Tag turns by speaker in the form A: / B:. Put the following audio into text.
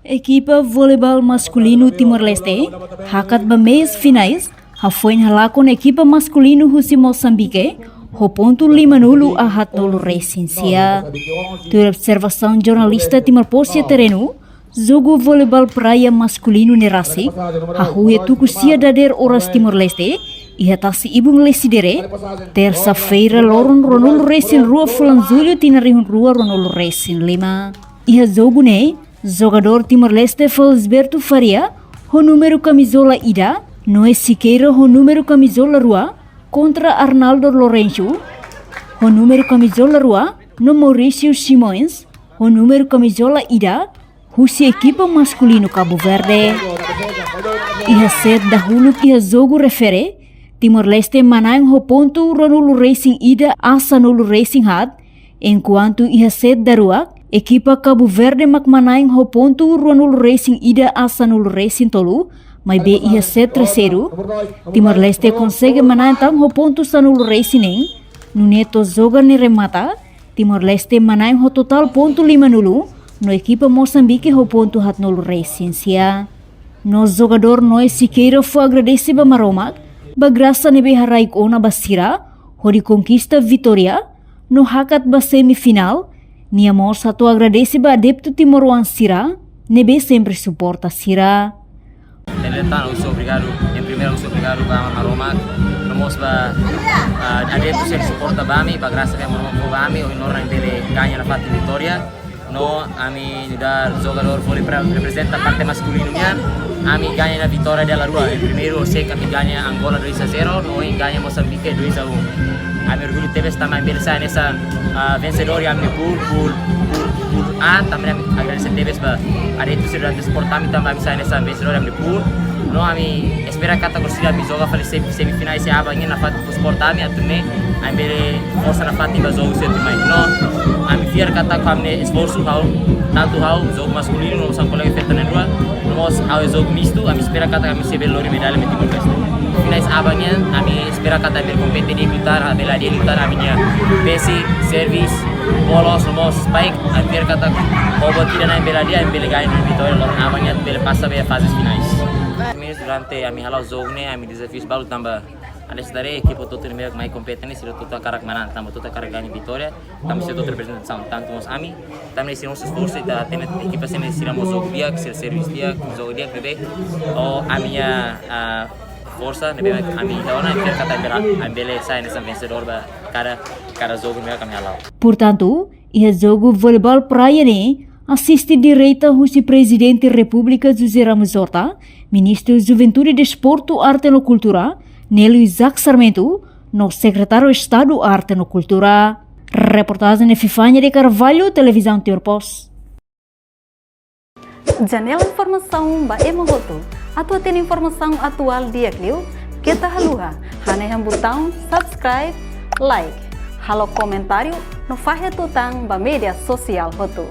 A: Equipa voleibol masculino Timor-Leste hakat ba meias finais hafoin halakon equipa masculino husi Moçambique ho ponto 5-0 a hatolo recensia. De observação jornalista Timor-Poste terreno, jogo voleibol praia masculino nerasi hahu etuku dader oras Timor-Leste e hatasi ibung lesidere terça-feira loron ronolo recin rua fulan julho tinarihun rua ronolo recin 5. Iha jogo ne jogador Timor-Leste Felisberto Faria, o número camisola Ida, Noé Siqueira, o número camisola Rua, contra Arnaldo Lourenço, o número camisola Rua, no Maurício Simões, o número camisola Ida, Rússia equipa masculino Cabo Verde. Iha set dahulu iha jogo refere, Timor-Leste manang o ponto Ronolo Racing Ida a Sanolo Racing Hat, enquanto iha set daruak, equipa Cabo Verde makmanaing ho ponto Ronolo Racing Ida a Sanolo Racing Tolu, mas be ia set terceiro. Timor-Leste consegue manantang ho ponto Sanolo Racing em, no neto joga ne remata, Timor-Leste manaing ho total ponto 5-0, no equipa Moçambique ho ponto Hatnolo Racing sia. No jogador Noé Siqueira foi agradece ba maromak, ba graça nebe haraik ona basira, ho di conquista vitória, no hakat ba semifinal. Nia mor satu agradece ba adepto Timor-Wan Sira, nebe sempre suporta Sira.
B: En realidad, eu sou obrigado, em primeiro, eu sou obrigado para a Roma, nomos ba adepto sempre suporta ba mi, ba graça a Roma ba mi, o inorra dele ganha na parte vitória. No, ami dar jogador vôlei para representa a parte masculino niya, ami ganha na vitória dela rua. Em primeiro, eu sei que ami ganha Angola 2-0, no ganha Moçambique 2-1. Ami orgulho teve também beleza nessa vencedora ami por A também ami agradecer teve ba adepto sira do sport ami também bisa nessa vencedora ami por no ami espera kata torcida ami joga fale semifinais se aba na fat do sport ami atune ami bere força na fat ba jogo certo mais no ami fiar kata kami esforço hau tanto hau jogo masculino no são colega feita na rua nós ao jogo misto ami espera kata kami se belori medalha me Timor-Leste finais abangnya ami espera kata ber compete di lutar bela dia lutar aminya besi service bolos nomos spike ami ber kata obo tidak na bela dia ami bela ganha na vitória lor abangnya bela passa be fases finais durante ami halau jogo ne ami desafios balu tamba ada sedare equipe todo no meio mais competente se todo karak manan tamba todo karak ganha vitória tamba se todo representação tanto os ami também se nosso esforço da tem equipe se ne siramos jogo dia que serviço dia jogo dia bebê o aminha força nebe ami ona quer kata bela ambele sai nessa vencedor ba cada jogo meio kami halau.
A: Portanto, ia jogo voleibol praia ne assiste direita o presidente República José Ramos Horta, ministro de Juventude e Desporto, Arte e Cultura, Nelo Isaac Sarmento, no secretário de Estado Arte e Cultura. Reportagem de Fifanya de Carvalho, Televisão Timor-Poste.
C: Janela informação ba emohoto. Atua tem informação atual dia Clio, kita haluha, haneham botão subscribe, like, halo comentário no fahe tutang ba media sosial hotu.